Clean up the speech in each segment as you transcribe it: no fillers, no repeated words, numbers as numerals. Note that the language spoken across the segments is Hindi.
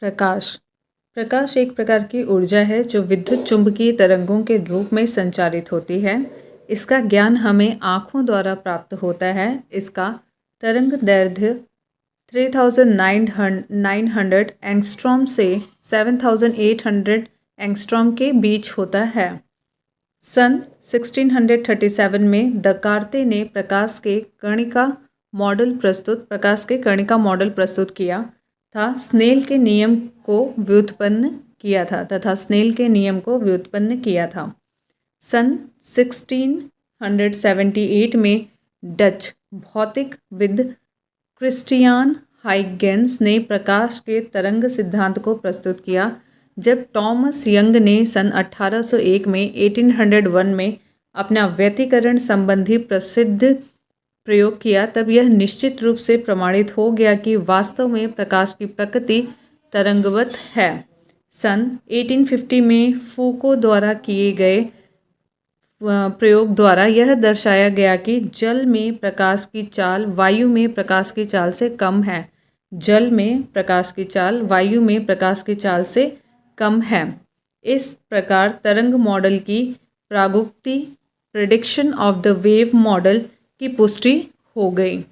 प्रकाश प्रकाश एक प्रकार की ऊर्जा है जो विद्युत चुंबकीय तरंगों के रूप में संचारित होती है। इसका ज्ञान हमें आँखों द्वारा प्राप्त होता है। इसका तरंग दैर्ध्य 3900 एंगस्ट्रॉम से 7800 एंगस्ट्रॉम के बीच होता है। सन 1637 में दकार्ते ने प्रकाश के कणिका मॉडल प्रस्तुत किया था स्नेल के नियम को व्युत्पन्न किया था। सन 1678 में डच भौतिकविद क्रिस्टियान हाइगेंस ने प्रकाश के तरंग सिद्धांत को प्रस्तुत किया। जब टॉमस यंग ने सन 1801 में अपना व्यतिकरण संबंधी प्रसिद्ध प्रयोग किया, तब यह निश्चित रूप से प्रमाणित हो गया कि वास्तव में प्रकाश की प्रकृति तरंगवत है। सन 1850 में फूको द्वारा किए गए प्रयोग द्वारा यह दर्शाया गया कि जल में प्रकाश की चाल वायु में प्रकाश की चाल से कम है। जल में प्रकाश की चाल वायु में प्रकाश की चाल से कम है। इस प्रकार तरंग मॉडल की प्रागुक्ति prediction of the wave model की पुष्टि हो गई।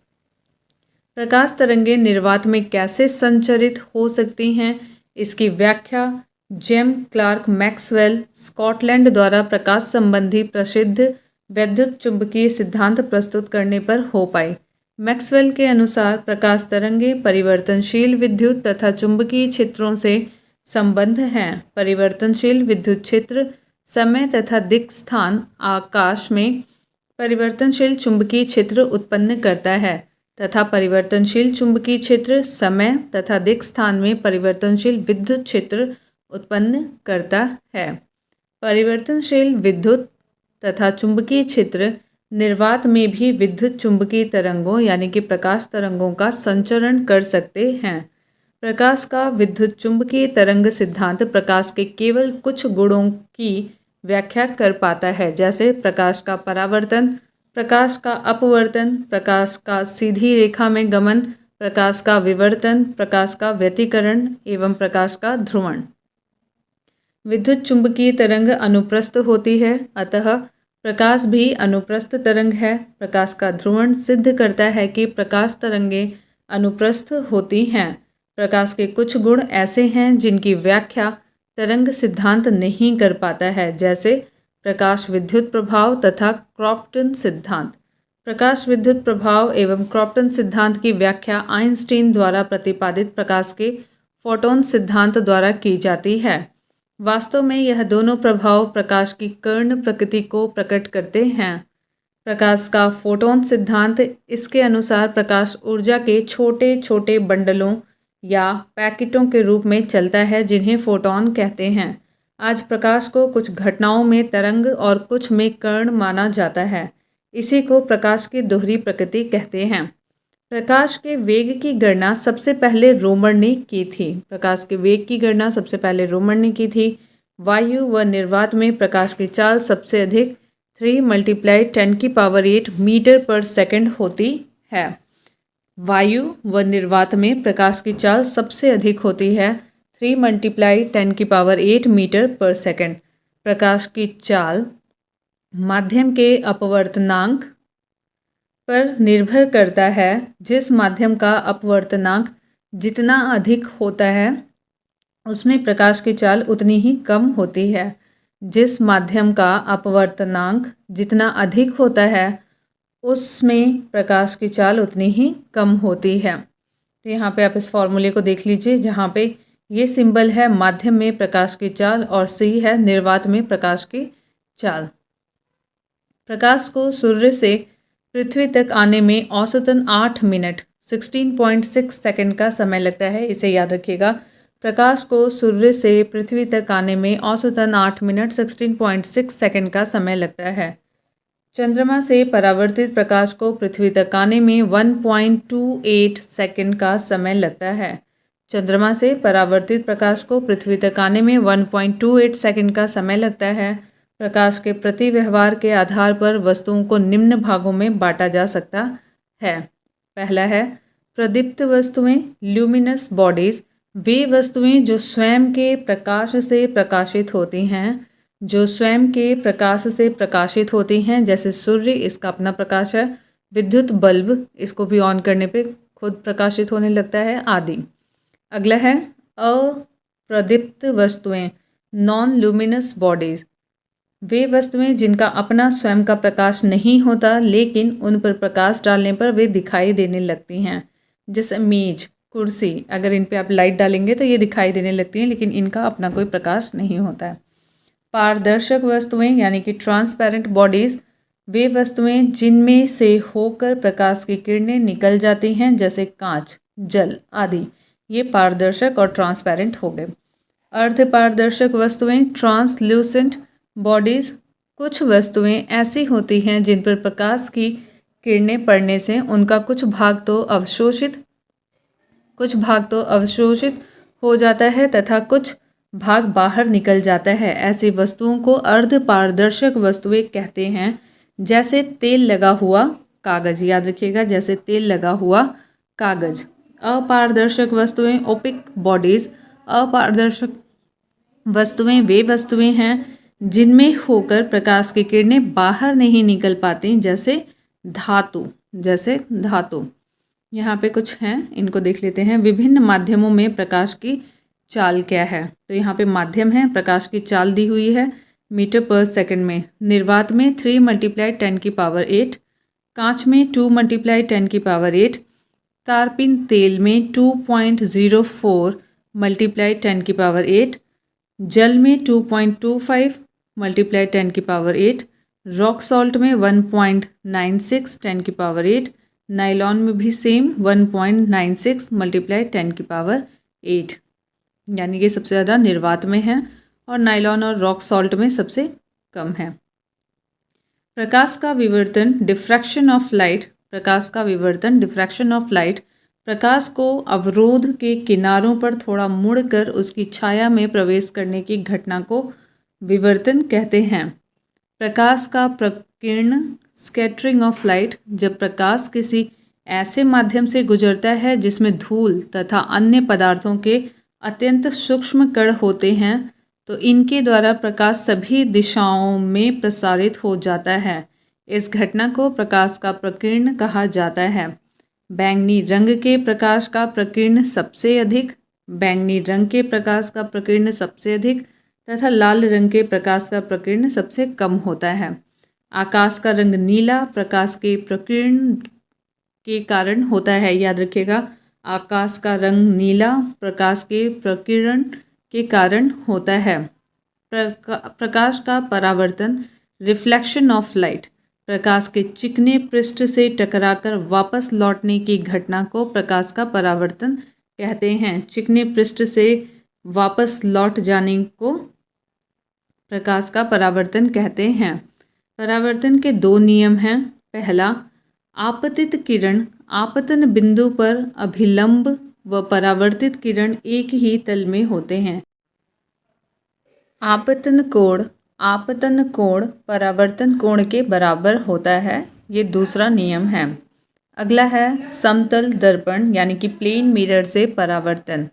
प्रकाश तरंगें निर्वात में कैसे संचरित हो सकती हैं, इसकी व्याख्या जेम क्लार्क मैक्सवेल स्कॉटलैंड द्वारा प्रकाश संबंधी प्रसिद्ध वैद्युत चुंबकीय सिद्धांत प्रस्तुत करने पर हो पाई। मैक्सवेल के अनुसार प्रकाश तरंगें परिवर्तनशील विद्युत तथा चुंबकीय क्षेत्रों से संबंध हैं। परिवर्तनशील विद्युत क्षेत्र समय तथा दिक् स्थान आकाश में परिवर्तनशील चुंबकीय क्षेत्र उत्पन्न करता है तथा परिवर्तनशील चुंबकीय क्षेत्र समय तथा दिक् स्थान में परिवर्तनशील विद्युत क्षेत्र उत्पन्न करता है। परिवर्तनशील विद्युत तथा चुंबकीय क्षेत्र निर्वात में भी विद्युत चुंबकीय तरंगों यानी कि प्रकाश तरंगों का संचरण कर सकते हैं। प्रकाश का विद्युत चुंबकीय तरंग सिद्धांत प्रकाश के केवल कुछ गुणों की व्याख्या कर पाता है, जैसे प्रकाश का परावर्तन, प्रकाश का अपवर्तन, प्रकाश का सीधी रेखा में गमन, प्रकाश का विवर्तन, प्रकाश का व्यतिकरण एवं प्रकाश का ध्रुवण। विद्युत चुंबकीय तरंग अनुप्रस्थ होती है, अतः प्रकाश भी अनुप्रस्थ तरंग है। प्रकाश का ध्रुवण सिद्ध करता है कि प्रकाश तरंगें अनुप्रस्थ होती हैं। प्रकाश के कुछ गुण ऐसे हैं जिनकी व्याख्या तरंग सिद्धांत नहीं कर पाता है, जैसे प्रकाश विद्युत प्रभाव तथा क्रॉम्पटन सिद्धांत। प्रकाश विद्युत प्रभाव एवं क्रॉम्पटन सिद्धांत की व्याख्या आइंस्टीन द्वारा प्रतिपादित प्रकाश के फोटॉन सिद्धांत द्वारा की जाती है। वास्तव में यह दोनों प्रभाव प्रकाश की कर्ण प्रकृति को प्रकट करते हैं। प्रकाश का फोटॉन सिद्धांत इसके अनुसार प्रकाश ऊर्जा के छोटे छोटे बंडलों या पैकेटों के रूप में चलता है, जिन्हें फोटॉन कहते हैं। आज प्रकाश को कुछ घटनाओं में तरंग और कुछ में कर्ण माना जाता है। इसी को प्रकाश की दोहरी प्रकृति कहते हैं। प्रकाश के वेग की गणना सबसे पहले रोमन ने की थी। प्रकाश के वेग की गणना सबसे पहले रोमन ने की थी। वायु व निर्वात में प्रकाश की चाल सबसे अधिक 3 × 10⁸ मीटर पर सेकंड होती है। वायु व निर्वात में प्रकाश की चाल सबसे अधिक होती है 3 × 10⁸ मीटर पर सेकंड। प्रकाश की चाल माध्यम के अपवर्तनांक पर निर्भर करता है। जिस माध्यम का अपवर्तनांक जितना अधिक होता है उसमें प्रकाश की चाल उतनी ही कम होती है। जिस माध्यम का अपवर्तनांक जितना अधिक होता है उसमें प्रकाश की चाल उतनी ही कम होती है। तो यहाँ पे आप इस फॉर्मूले को देख लीजिए, जहाँ पे ये सिंबल है माध्यम में प्रकाश की चाल और सी है निर्वात में प्रकाश की चाल। प्रकाश को सूर्य से पृथ्वी तक आने में औसतन 8 मिनट 16.6 सेकंड का समय लगता है। इसे याद रखिएगा। प्रकाश को सूर्य से पृथ्वी तक आने में औसतन 8 मिनट 16.6 सेकंड का समय लगता है। चंद्रमा से परावर्तित प्रकाश को पृथ्वी तक आने में 1.28 सेकंड का समय लगता है। चंद्रमा से परावर्तित प्रकाश को पृथ्वी तक आने में 1.28 सेकंड का समय लगता है। प्रकाश के प्रति व्यवहार के आधार पर वस्तुओं को निम्न भागों में बांटा जा सकता है। पहला है प्रदीप्त वस्तुएं ल्यूमिनस बॉडीज। वे वस्तुएं जो स्वयं के प्रकाश से प्रकाशित होती हैं, जो स्वयं के प्रकाश से प्रकाशित होती हैं, जैसे सूर्य, इसका अपना प्रकाश है, विद्युत बल्ब, इसको भी ऑन करने पे खुद प्रकाशित होने लगता है, आदि। अगला है अप्रदीप्त वस्तुएं, नॉन लुमिनस बॉडीज। वे वस्तुएं जिनका अपना स्वयं का प्रकाश नहीं होता, लेकिन उन पर प्रकाश डालने पर वे दिखाई देने लगती हैं, जैसे मेज, कुर्सी। अगर इन पे आप लाइट डालेंगे तो ये दिखाई देने लगती हैं, लेकिन इनका अपना कोई प्रकाश नहीं होता है। पारदर्शक वस्तुएं यानी कि ट्रांसपेरेंट बॉडीज, वे वस्तुएं जिनमें से होकर प्रकाश की किरणें निकल जाती हैं, जैसे कांच, जल आदि। ये पारदर्शक और ट्रांसपेरेंट हो गए। अर्धपारदर्शक वस्तुएं, ट्रांसल्यूसेंट बॉडीज, कुछ वस्तुएं ऐसी होती हैं जिन पर प्रकाश की किरणें पड़ने से उनका कुछ भाग तो अवशोषित हो जाता है तथा कुछ भाग बाहर निकल जाता है। ऐसी वस्तुओं को अर्धपारदर्शक वस्तुएं कहते हैं, जैसे तेल लगा हुआ कागज। याद रखिएगा, जैसे तेल लगा हुआ कागज। अपारदर्शक वस्तुएं, ओपिक बॉडीज। अपारदर्शक वस्तुएं वे वस्तुएं हैं जिनमें होकर प्रकाश की किरणें बाहर नहीं निकल पाती, जैसे धातु। यहाँ पे कुछ हैं, इनको देख लेते हैं। विभिन्न माध्यमों में प्रकाश की चाल क्या है? तो यहाँ पे माध्यम है, प्रकाश की चाल दी हुई है मीटर पर सेकंड में। निर्वात में 3 × 10⁸, कांच में 2 × 10⁸, तारपीन तेल में 2.04 × 10⁸, जल में 2.25 × 10⁸, रॉक सॉल्ट में 1.96 10⁸, नाइलॉन में भी सेम 1.96 × 10⁸, यानी कि सबसे ज़्यादा निर्वात में है और नाइलॉन और रॉक सॉल्ट में सबसे कम है। प्रकाश का विवर्तन, डिफ्रैक्शन ऑफ लाइट। प्रकाश का विवर्तन, डिफ्रैक्शन ऑफ लाइट, प्रकाश को अवरोध के किनारों पर थोड़ा मुड़कर उसकी छाया में प्रवेश करने की घटना को विवर्तन कहते हैं। प्रकाश का प्रकीर्ण, स्कैटरिंग ऑफ लाइट, जब प्रकाश किसी ऐसे माध्यम से गुजरता है जिसमें धूल तथा अन्य पदार्थों के अत्यंत सूक्ष्म कण होते हैं, तो इनके द्वारा प्रकाश सभी दिशाओं में प्रसारित हो जाता है। इस घटना को प्रकाश का प्रकीर्ण कहा जाता है। बैंगनी रंग के प्रकाश का प्रकीर्ण सबसे अधिक, तथा लाल रंग के प्रकाश का प्रकीर्ण सबसे कम होता है। आकाश का रंग नीला प्रकाश के प्रकीर्ण के कारण होता है। याद रखिएगा, आकाश का रंग नीला प्रकाश के प्रकीर्ण के कारण होता है। प्रकाश का परावर्तन, रिफ्लेक्शन ऑफ लाइट, प्रकाश के चिकने पृष्ठ से टकराकर वापस लौटने की घटना को प्रकाश का परावर्तन कहते हैं। चिकने पृष्ठ से वापस लौट जाने को प्रकाश का परावर्तन कहते हैं। परावर्तन के 2 नियम हैं। पहला, आपतित किरण आपतन बिंदु पर अभिलंब व परावर्तित किरण एक ही तल में होते हैं। आपतन कोण परावर्तन कोण के बराबर होता है। ये दूसरा नियम है। अगला है समतल दर्पण यानी कि प्लेन मिरर से परावर्तन।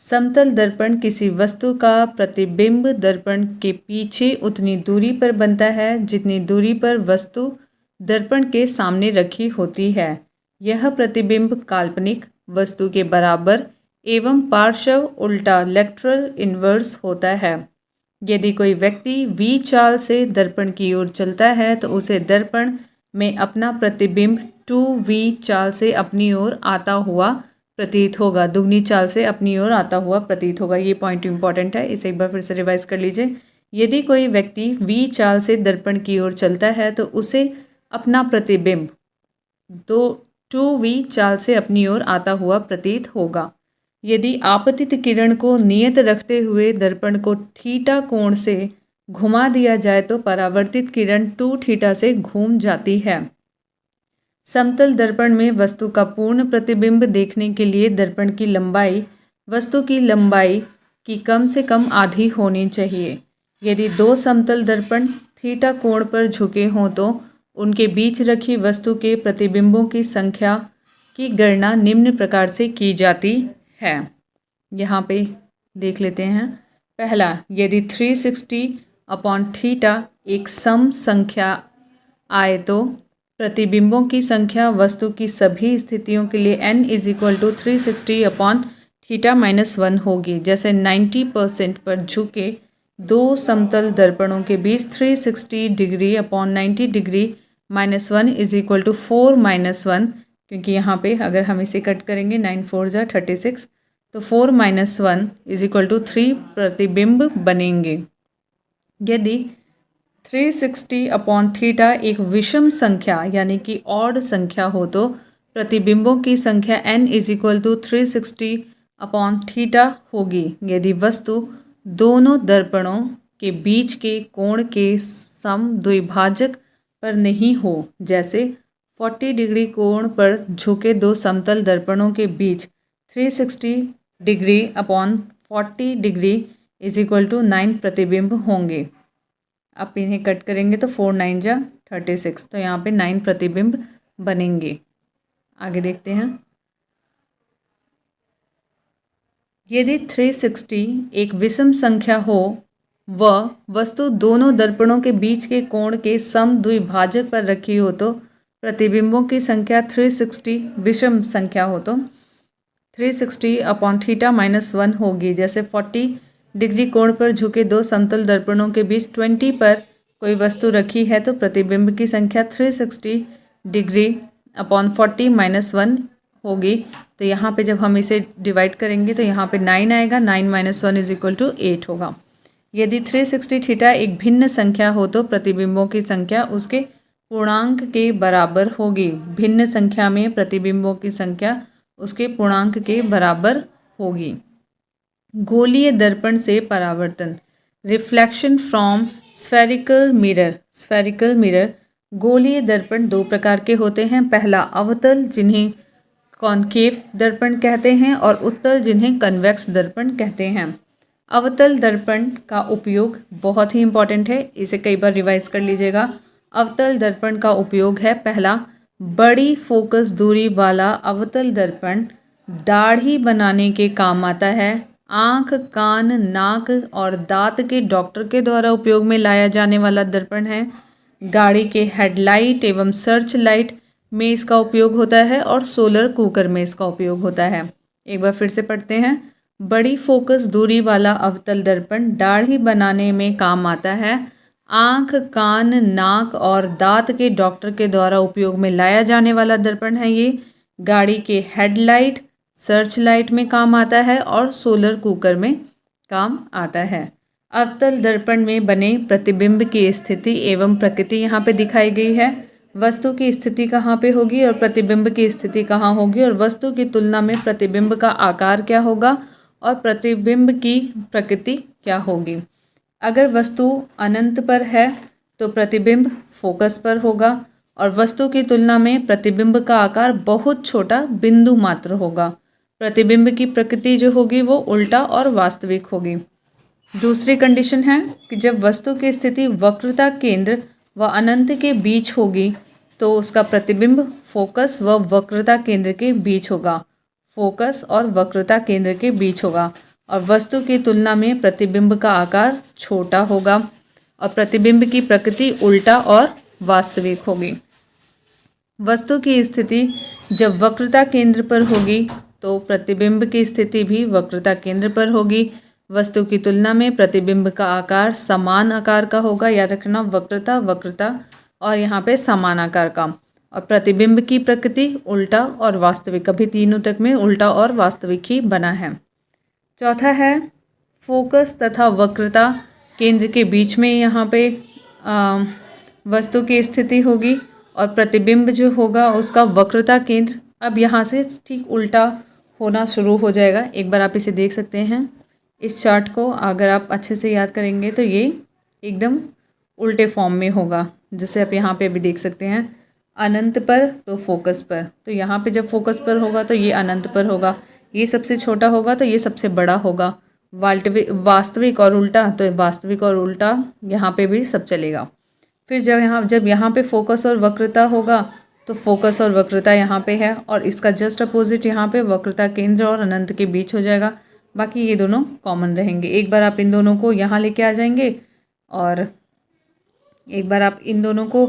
समतल दर्पण किसी वस्तु का प्रतिबिंब दर्पण के पीछे उतनी दूरी पर बनता है जितनी दूरी पर वस्तु दर्पण के सामने रखी होती है। यह प्रतिबिंब काल्पनिक वस्तु के बराबर एवं पार्श्व उल्टा लेटरल इन्वर्स होता है। यदि कोई व्यक्ति V चाल से दर्पण की ओर चलता है तो उसे दर्पण में अपना प्रतिबिंब 2V चाल से अपनी ओर आता हुआ प्रतीत होगा, दुगनी चाल से अपनी ओर आता हुआ प्रतीत होगा। ये पॉइंट इंपॉर्टेंट है, इसे एक बार फिर से रिवाइज कर लीजिए। यदि कोई व्यक्ति V चाल से दर्पण की ओर चलता है तो उसे अपना प्रतिबिंब 2V चाल से अपनी ओर आता हुआ प्रतीत होगा। यदि आपतित किरण को नियत रखते हुए दर्पण को थीटा कोण से घुमा दिया जाए तो परावर्तित किरण 2θ से घूम जाती है। समतल दर्पण में वस्तु का पूर्ण प्रतिबिंब देखने के लिए दर्पण की लंबाई वस्तु की लंबाई की कम से कम आधी होनी चाहिए। यदि 2 समतल दर्पण थीटा कोण पर झुके हों तो उनके बीच रखी वस्तु के प्रतिबिंबों की संख्या की गणना निम्न प्रकार से की जाती है। यहाँ पे देख लेते हैं। पहला, यदि 360/θ एक सम संख्या आए तो प्रतिबिंबों की संख्या वस्तु की सभी स्थितियों के लिए n = 360/θ-1 होगी। जैसे 90% पर झुके दो समतल दर्पणों के बीच 360°/90° -1 = 4 - 1, क्योंकि यहाँ पे अगर हम इसे कट करेंगे 9 4 जा 36, तो 4 - 1 = 3 प्रतिबिंब बनेंगे। यदि 360/θ एक विषम संख्या यानी कि ऑड संख्या हो तो प्रतिबिंबों की संख्या n = 360/θ होगी। यदि वस्तु दोनों दर्पणों के बीच के कोण के समद्विभाजक पर नहीं हो, जैसे 40° कोण पर झुके दो समतल दर्पणों के बीच 360°/40° = 9 प्रतिबिंब होंगे। आप इन्हें कट करेंगे तो 4 9 जा 36, तो यहाँ पे 9 प्रतिबिंब बनेंगे। आगे देखते हैं। यदि 360 एक विषम संख्या हो व वस्तु दोनों दर्पणों के बीच के कोण के समद्विभाजक पर रखी हो तो प्रतिबिंबों की संख्या 360 विषम संख्या हो तो 360/θ-1 होगी। जैसे 40° कोण पर झुके दो समतल दर्पणों के बीच 20 पर कोई वस्तु रखी है तो प्रतिबिंब की संख्या 360°/40 - 1 होगी। तो यहाँ पे जब हम इसे डिवाइड करेंगे तो यहाँ पे 9 आएगा, 9 - 1 = 8 होगा। यदि 360θ एक भिन्न संख्या हो तो प्रतिबिंबों की संख्या उसके पूर्णांक के बराबर होगी। भिन्न संख्या में प्रतिबिंबों की संख्या उसके पूर्णांक के बराबर होगी। गोलीय दर्पण से परावर्तन, reflection from spherical mirror. Spherical mirror गोलीय दर्पण दो प्रकार के होते हैं। पहला अवतल, जिन्हें कॉनकेव दर्पण कहते हैं, और उत्तल, जिन्हें कन्वेक्स दर्पण कहते हैं। अवतल दर्पण का उपयोग बहुत ही इंपॉर्टेंट है, इसे कई बार रिवाइज कर लीजिएगा। अवतल दर्पण का उपयोग है, पहला, बड़ी फोकस दूरी वाला अवतल दर्पण दाढ़ी बनाने के काम आता है। आँख, कान, नाक और दांत के डॉक्टर के द्वारा उपयोग में लाया जाने वाला दर्पण है। गाड़ी के हेडलाइट एवं सर्च लाइट में इसका उपयोग होता है और सोलर कुकर में इसका उपयोग होता है। एक बार फिर से पढ़ते हैं। बड़ी फोकस दूरी वाला अवतल दर्पण दाढ़ी बनाने में काम आता है। आँख, कान, नाक और दांत के डॉक्टर के द्वारा उपयोग में लाया जाने वाला दर्पण है ये। गाड़ी के हेडलाइट, सर्च लाइट में काम आता है और सोलर कुकर में काम आता है। अवतल दर्पण में बने प्रतिबिंब की स्थिति एवं प्रकृति यहाँ पे दिखाई गई है। वस्तु की स्थिति कहाँ पे होगी और प्रतिबिंब की स्थिति कहाँ होगी, और वस्तु की तुलना में प्रतिबिंब का आकार क्या होगा और प्रतिबिंब की प्रकृति क्या होगी। अगर वस्तु अनंत पर है तो प्रतिबिंब फोकस पर होगा और वस्तु की तुलना में प्रतिबिंब का आकार बहुत छोटा बिंदु मात्र होगा। प्रतिबिंब की प्रकृति जो होगी वो उल्टा और वास्तविक होगी। दूसरी कंडीशन है कि जब वस्तु की स्थिति वक्रता केंद्र व अनंत के बीच होगी तो उसका प्रतिबिंब फोकस व वक्रता केंद्र के बीच होगा। फोकस और वक्रता केंद्र के बीच होगा और वस्तु की तुलना में प्रतिबिंब का आकार छोटा होगा और प्रतिबिंब की प्रकृति उल्टा और वास्तविक होगी। वस्तु की स्थिति जब वक्रता केंद्र पर होगी तो प्रतिबिंब की स्थिति भी वक्रता केंद्र पर होगी। वस्तु की तुलना में प्रतिबिंब का आकार समान आकार का होगा, याद रखना, वक्रता वक्रता और यहाँ पे समान आकार का। और प्रतिबिंब की प्रकृति उल्टा और वास्तविक, अभी तीनों तक में उल्टा और वास्तविक ही बना है। चौथा है फोकस तथा वक्रता केंद्र के बीच में यहाँ पे वस्तु की स्थिति होगी और प्रतिबिंब जो होगा उसका वक्रता केंद्र अब यहाँ से ठीक उल्टा होना शुरू हो जाएगा। एक बार आप इसे देख सकते हैं, इस चार्ट को अगर आप अच्छे से याद करेंगे तो ये एकदम उल्टे फॉर्म में होगा। जैसे आप यहाँ पे भी देख सकते हैं, अनंत पर तो फोकस पर, तो यहाँ पे जब फोकस पर होगा तो ये अनंत पर होगा, ये सबसे छोटा होगा तो ये सबसे बड़ा होगा। वास्तविक और उल्टा तो वास्तविक और उल्टा यहाँ पे भी सब चलेगा। फिर जब यहाँ पे फोकस और वक्रता होगा तो फोकस और वक्रता यहाँ पे है और इसका जस्ट अपोजिट यहाँ पे वक्रता केंद्र और अनंत के बीच हो जाएगा। बाकी ये दोनों कॉमन रहेंगे। एक बार आप इन दोनों को यहाँ लेके आ जाएंगे और एक बार आप इन दोनों को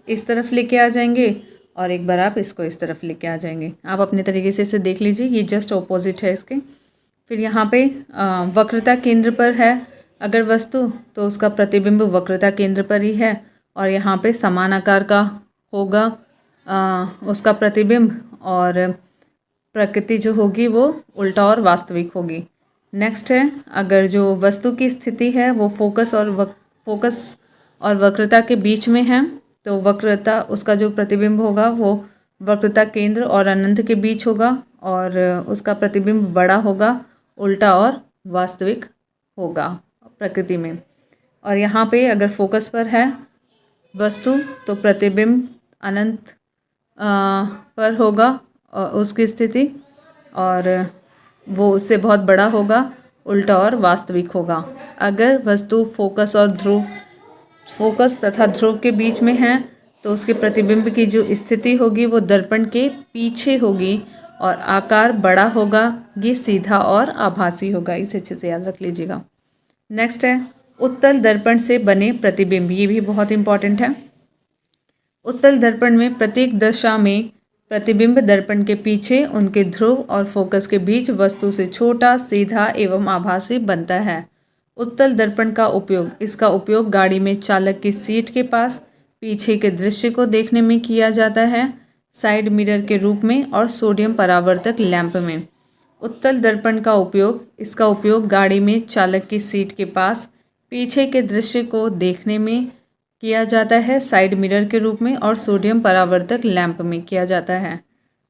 इस तरफ लेके आ जाएंगे और एक बार आप इसको इस तरफ लेके आ जाएंगे। आप अपने तरीके से इसे देख लीजिए, ये जस्ट ऑपोजिट है इसके। फिर यहाँ पे वक्रता केंद्र पर है अगर वस्तु, तो उसका प्रतिबिंब वक्रता केंद्र पर ही है और यहाँ पे समान आकार का होगा उसका प्रतिबिंब, और प्रकृति जो होगी वो उल्टा और वास्तविक होगी। नेक्स्ट है, अगर जो वस्तु की स्थिति है वो फोकस और वक्रता के बीच में है, तो वक्रता उसका जो प्रतिबिंब होगा वो वक्रता केंद्र और अनंत के बीच होगा और उसका प्रतिबिंब बड़ा होगा, उल्टा और वास्तविक होगा प्रकृति में। और यहाँ पे अगर फोकस पर है वस्तु तो प्रतिबिंब अनंत पर होगा उसकी स्थिति, और वो उससे बहुत बड़ा होगा, उल्टा और वास्तविक होगा। अगर वस्तु फोकस तथा ध्रुव के बीच में है तो उसके प्रतिबिंब की जो स्थिति होगी वो दर्पण के पीछे होगी और आकार बड़ा होगा, ये सीधा और आभासी होगा। इसे अच्छे से याद रख लीजिएगा। नेक्स्ट है उत्तल दर्पण से बने प्रतिबिंब, ये भी बहुत इंपॉर्टेंट है। उत्तल दर्पण में प्रत्येक दशा में प्रतिबिंब दर्पण के पीछे उनके ध्रुव और फोकस के बीच वस्तु से छोटा, सीधा एवं आभासी बनता है। उत्तल दर्पण का उपयोग, इसका उपयोग गाड़ी में चालक की सीट के पास पीछे के दृश्य को देखने में किया जाता है, साइड मिरर के रूप में और सोडियम परावर्तक लैंप में। उत्तल दर्पण का उपयोग, इसका उपयोग गाड़ी में चालक की सीट के पास पीछे के दृश्य को देखने में किया जाता है, साइड मिरर के रूप में और सोडियम परावर्तक लैंप में किया जाता है।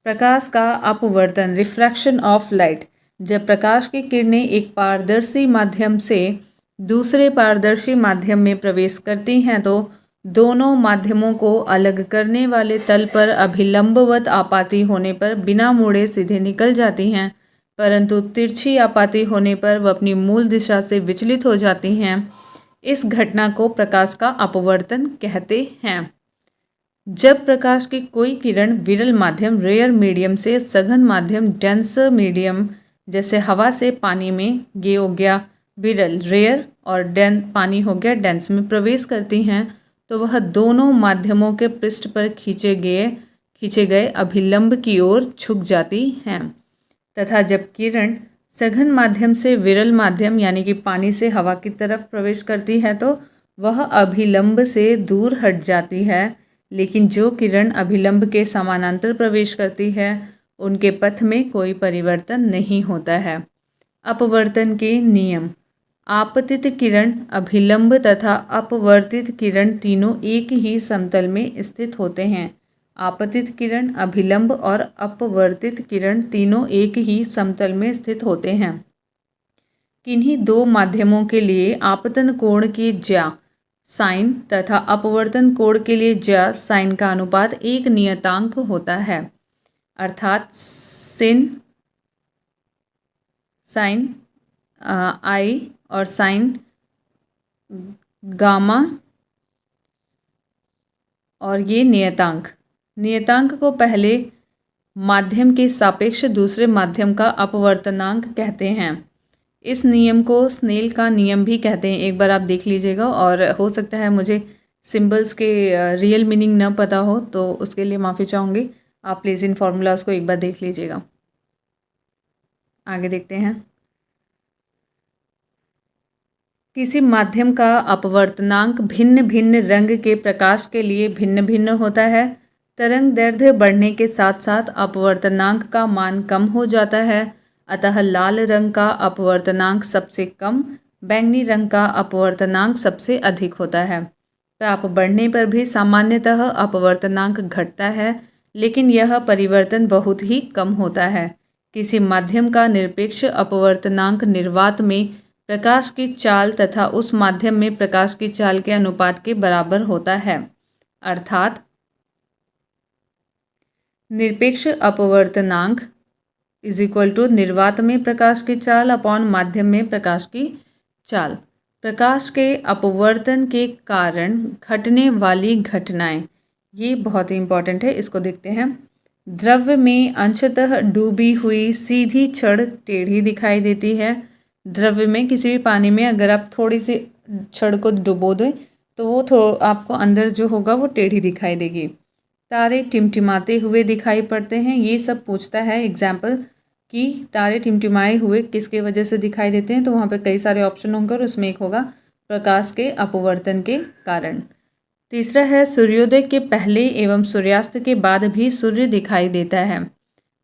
प्रकाश का अपवर्तन, रिफ्रैक्शन ऑफ लाइट, जब प्रकाश की किरणें एक पारदर्शी माध्यम से दूसरे पारदर्शी माध्यम में प्रवेश करती हैं तो दोनों माध्यमों को अलग करने वाले तल पर अभिलंबवत आपाती होने पर बिना मुड़े सीधे निकल जाती हैं, परंतु तिरछी आपाती होने पर वह अपनी मूल दिशा से विचलित हो जाती हैं। इस घटना को प्रकाश का अपवर्तन कहते हैं। जब प्रकाश की कोई किरण विरल माध्यम रेयर मीडियम से सघन माध्यम डेंसर मीडियम जैसे हवा से पानी में, ये हो गया विरल रेयर और पानी हो गया डेंस में प्रवेश करती हैं, तो वह दोनों माध्यमों के पृष्ठ पर खींचे गए अभिलंब की ओर झुक जाती हैं, तथा जब किरण सघन माध्यम से विरल माध्यम यानी कि पानी से हवा की तरफ प्रवेश करती है तो वह अभिलंब से दूर हट जाती है, लेकिन जो किरण अभिलंब के समानांतर प्रवेश करती है उनके पथ में कोई परिवर्तन नहीं होता है। अपवर्तन के नियम, आपतित किरण, अभिलंब तथा अपवर्तित किरण तीनों एक ही समतल में स्थित होते हैं। आपतित किरण, अभिलंब और अपवर्तित किरण तीनों एक ही समतल में स्थित होते हैं। किन्हीं दो माध्यमों के लिए आपतन कोण की ज्या साइन तथा अपवर्तन कोण के लिए ज्या साइन का अनुपात एक नियतांक होता है, अर्थात साइन आई और साइन गामा, और ये नियतांक को पहले माध्यम के सापेक्ष दूसरे माध्यम का अपवर्तनांक कहते हैं। इस नियम को स्नेल का नियम भी कहते हैं। एक बार आप देख लीजिएगा, और हो सकता है मुझे सिंबल्स के रियल मीनिंग न पता हो तो उसके लिए माफ़ी चाहूँगी। आप प्लीज़ इन फॉर्मूलाज को एक बार देख लीजिएगा। आगे देखते हैं। किसी माध्यम का अपवर्तनांक भिन्न भिन्न रंग के प्रकाश के लिए भिन्न भिन्न होता है। तरंग दैर्ध्य बढ़ने के साथ साथ अपवर्तनांक का मान कम हो जाता है, अतः लाल रंग का अपवर्तनांक सबसे कम, बैंगनी रंग का अपवर्तनांक सबसे अधिक होता है। ताप बढ़ने पर भी सामान्यतः अपवर्तनांक घटता है, लेकिन यह परिवर्तन बहुत ही कम होता है। किसी माध्यम का निरपेक्ष अपवर्तनांक निर्वात में प्रकाश की चाल तथा उस माध्यम में प्रकाश की चाल के अनुपात के बराबर होता है, अर्थात निरपेक्ष अपवर्तनांक इज इक्वल टू निर्वात में प्रकाश की चाल अपॉन माध्यम में प्रकाश की चाल। प्रकाश के अपवर्तन के कारण घटने वाली घटनाएं, ये बहुत ही इंपॉर्टेंट है, इसको देखते हैं। द्रव्य में अंशतः डूबी हुई सीधी छड़ टेढ़ी दिखाई देती है। द्रव्य में किसी भी पानी में अगर आप थोड़ी सी छड़ को डुबो दें तो वो आपको अंदर जो होगा वो टेढ़ी दिखाई देगी। तारे टिमटिमाते हुए दिखाई पड़ते हैं। ये सब पूछता है एग्जाम्पल कि तारे टिमटिमाए हुए किसके वजह से दिखाई देते हैं, तो वहाँ पे कई सारे ऑप्शन होंगे और उसमें एक होगा प्रकाश के अपवर्तन के कारण। तीसरा है सूर्योदय के पहले एवं सूर्यास्त के बाद भी सूर्य दिखाई देता है।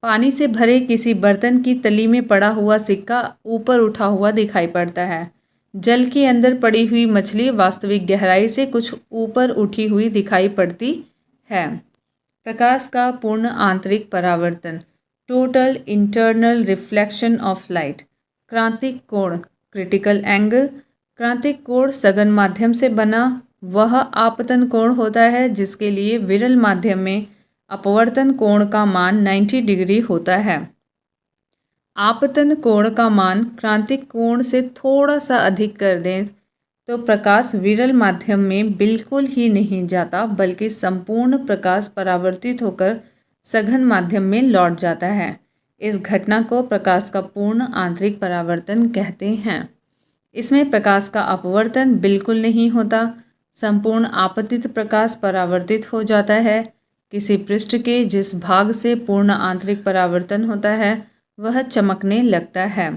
पानी से भरे किसी बर्तन की तली में पड़ा हुआ सिक्का ऊपर उठा हुआ दिखाई पड़ता है। जल के अंदर पड़ी हुई मछली वास्तविक गहराई से कुछ ऊपर उठी हुई दिखाई पड़ती है। प्रकाश का पूर्ण आंतरिक परावर्तन, total internal reflection of light. क्रांतिक कोण, क्रिटिकल एंगल। क्रांतिक कोण सघन माध्यम से बना वह आपतन कोण होता है जिसके लिए विरल माध्यम में अपवर्तन कोण का मान 90 डिग्री होता है। आपतन कोण का मान क्रांतिक कोण से थोड़ा सा अधिक कर दें तो प्रकाश विरल माध्यम में बिल्कुल ही नहीं जाता बल्कि संपूर्ण प्रकाश परावर्तित होकर सघन माध्यम में लौट जाता है। इस घटना को प्रकाश का पूर्ण आंतरिक परावर्तन कहते हैं। इसमें प्रकाश का अपवर्तन बिल्कुल नहीं होता, संपूर्ण आपतित प्रकाश परावर्तित हो जाता है। किसी पृष्ठ के जिस भाग से पूर्ण आंतरिक परावर्तन होता है वह चमकने लगता है।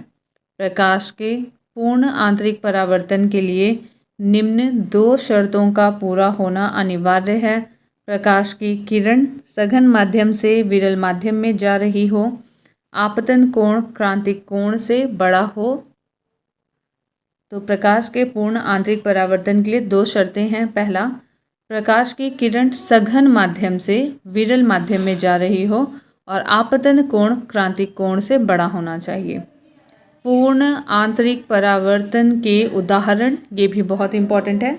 प्रकाश के पूर्ण आंतरिक परावर्तन के लिए निम्न 2 शर्तों का पूरा होना अनिवार्य है। प्रकाश की किरण सघन माध्यम से विरल माध्यम में जा रही हो, आपतन कोण क्रांतिक कोण से बड़ा हो। तो प्रकाश के पूर्ण आंतरिक परावर्तन के लिए 2 शर्तें हैं। पहला, प्रकाश की किरण सघन माध्यम से विरल माध्यम में जा रही हो और आपतन कोण क्रांतिक कोण से बड़ा होना चाहिए। पूर्ण आंतरिक परावर्तन के उदाहरण, ये भी बहुत इंपॉर्टेंट है।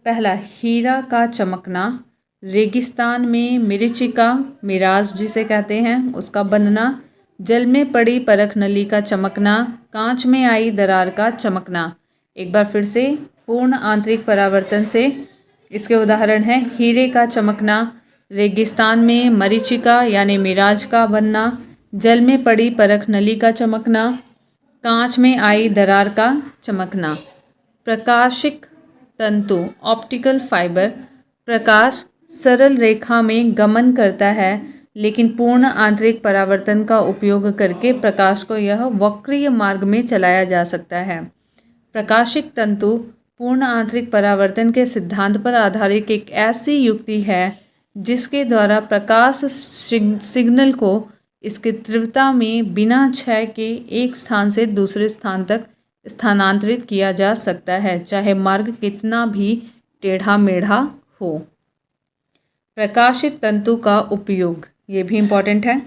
पहला, हीरा का चमकना, रेगिस्तान में मिर्चिका मिराज जिसे कहते हैं उसका बनना, जल में पड़ी परख नली का चमकना, कांच में आई दरार का चमकना। एक बार फिर से, पूर्ण आंतरिक परावर्तन से इसके उदाहरण हैं हीरे का चमकना, रेगिस्तान में मरीचिका यानी मिराज का बनना, जल में पड़ी परख नली का चमकना, कांच में आई दरार का चमकना। प्रकाशिक तंतु ऑप्टिकल फाइबर, प्रकाश सरल रेखा में गमन करता है लेकिन पूर्ण आंतरिक परावर्तन का उपयोग करके प्रकाश को यह वक्रीय मार्ग में चलाया जा सकता है। प्रकाशिक तंतु पूर्ण आंतरिक परावर्तन के सिद्धांत पर आधारित एक ऐसी युक्ति है जिसके द्वारा प्रकाश सिग्नल को इसकी तीव्रता में बिना क्षय के एक स्थान से दूसरे स्थान तक स्थानांतरित किया जा सकता है, चाहे मार्ग कितना भी टेढ़ा मेढ़ा हो। प्रकाशित तंतु का उपयोग, ये भी इम्पॉर्टेंट है।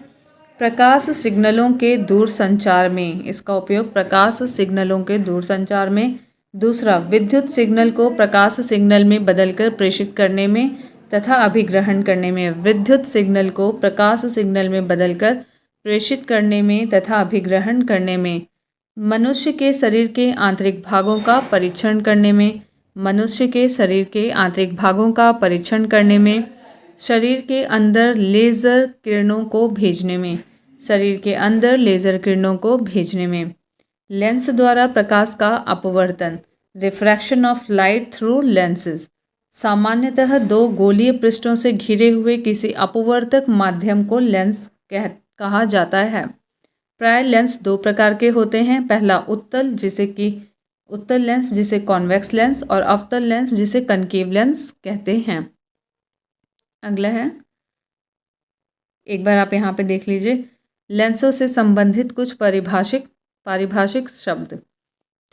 प्रकाश सिग्नलों के दूर संचार में, इसका उपयोग प्रकाश सिग्नलों के दूर संचार में। दूसरा, विद्युत सिग्नल को प्रकाश सिग्नल में बदलकर प्रेषित करने में तथा अभिग्रहण करने में। विद्युत सिग्नल को प्रकाश सिग्नल में बदलकर प्रेषित करने में तथा अभिग्रहण करने में। मनुष्य के शरीर के आंतरिक भागों का परीक्षण करने में। मनुष्य के शरीर के आंतरिक भागों का परीक्षण करने में। शरीर के अंदर लेज़र किरणों को भेजने में। शरीर के अंदर लेज़र किरणों को भेजने में। लेंस द्वारा प्रकाश का अपवर्तन, refraction of light through lenses. सामान्यतः 2 गोलीय पृष्ठों से घिरे हुए किसी अपवर्तक माध्यम को लेंस कहा जाता है। प्राय लेंस 2 प्रकार के होते हैं। पहला, उत्तल लेंस जिसे कॉन्वेक्स लेंस और अवतल लेंस जिसे कनकेव लेंस कहते हैं। अगला है, एक बार आप यहाँ पे देख लीजिए, लेंसों से संबंधित कुछ पारिभाषिक शब्द। तो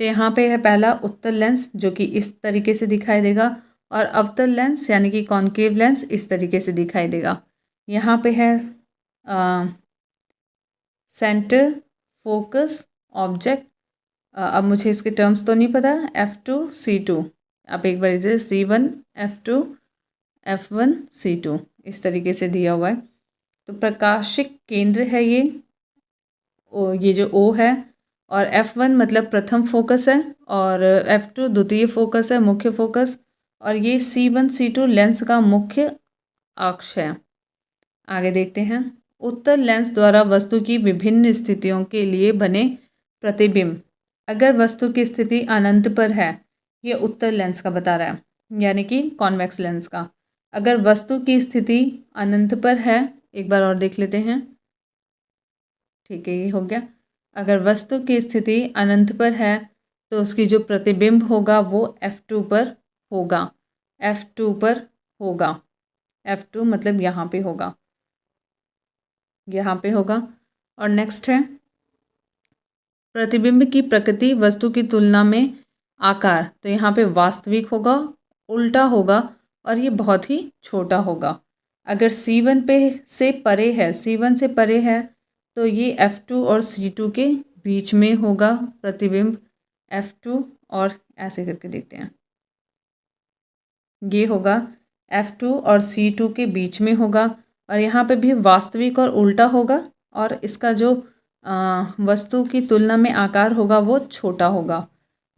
यहाँ पे है पहला उत्तल लेंस जो कि इस तरीके से दिखाई देगा और अवतल लेंस यानी कि कॉन्केव लेंस इस तरीके से दिखाई देगा। यहाँ पे है सेंटर, फोकस, ऑब्जेक्ट। अब मुझे इसके टर्म्स तो नहीं पता। F2, C2, आप एक बार इसे C1, F2, F1, C2 इस तरीके से दिया हुआ है। तो प्रकाशिक केंद्र है ये जो O है, और F1 मतलब प्रथम फोकस है और F2 द्वितीय फोकस है, मुख्य फोकस, और ये C1, C2 लेंस का मुख्य अक्ष है। आगे देखते हैं, उत्तल लेंस द्वारा वस्तु की विभिन्न स्थितियों के लिए बने प्रतिबिंब। अगर वस्तु की स्थिति अनंत पर है, ये उत्तल लेंस का बता रहा है, यानी कि कॉन्वेक्स लेंस का। अगर वस्तु की स्थिति अनंत पर है, एक बार और देख लेते हैं, ठीक है, ये हो गया। अगर वस्तु की स्थिति अनंत पर है तो उसकी जो प्रतिबिंब होगा वो F2 पर होगा, F2 पर होगा। F2 मतलब यहाँ पे होगा, यहाँ पे होगा। और नेक्स्ट है प्रतिबिंब की प्रकृति वस्तु की तुलना में आकार, तो यहाँ पे वास्तविक होगा, उल्टा होगा और ये बहुत ही छोटा होगा। अगर C1 पे से परे है, C1 से परे है तो ये F2 और C2 के बीच में होगा प्रतिबिंब, F2 और ऐसे करके देखते हैं, ये होगा F2 और C2 के बीच में होगा। और यहाँ पे भी वास्तविक और उल्टा होगा और इसका जो वस्तु की तुलना में आकार होगा वो छोटा होगा।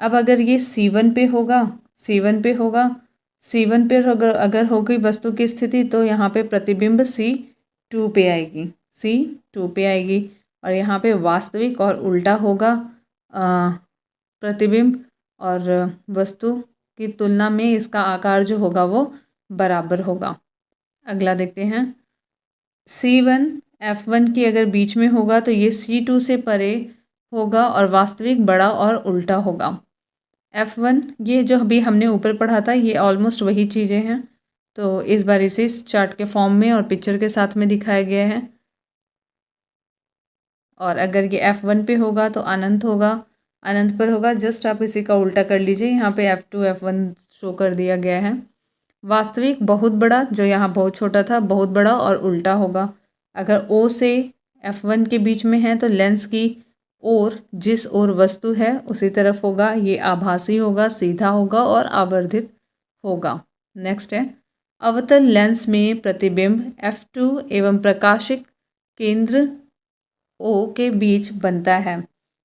अब अगर ये C1 पे होगा, C1 पे होगा, C1 पे अगर होगी वस्तु की स्थिति तो यहाँ पे प्रतिबिंब C2 पे आएगी, C2 पे आएगी। और यहाँ पे वास्तविक और उल्टा होगा प्रतिबिंब, और वस्तु की तुलना में इसका आकार जो होगा वो बराबर होगा। अगला देखते हैं, C1 F1 की अगर बीच में होगा तो ये C2 से परे होगा और वास्तविक बड़ा और उल्टा होगा। F1 ये जो अभी हमने ऊपर पढ़ा था ये ऑलमोस्ट वही चीज़ें हैं, तो इस बार इसे इस चार्ट के फॉर्म में और पिक्चर के साथ में दिखाया गया है। और अगर ये F1 पे होगा तो अनंत होगा, अनंत पर होगा। जस्ट आप इसी का उल्टा कर लीजिए, यहाँ पे F2 F1 शो कर दिया गया है। वास्तविक बहुत बड़ा, जो यहाँ बहुत छोटा था, बहुत बड़ा और उल्टा होगा। अगर O से F1 के बीच में है तो लेंस की ओर जिस ओर वस्तु है उसी तरफ होगा, ये आभासी होगा, सीधा होगा और आवर्धित होगा। नेक्स्ट है अवतल लेंस में प्रतिबिंब F2 एवं प्रकाशिक केंद्र O के बीच बनता है।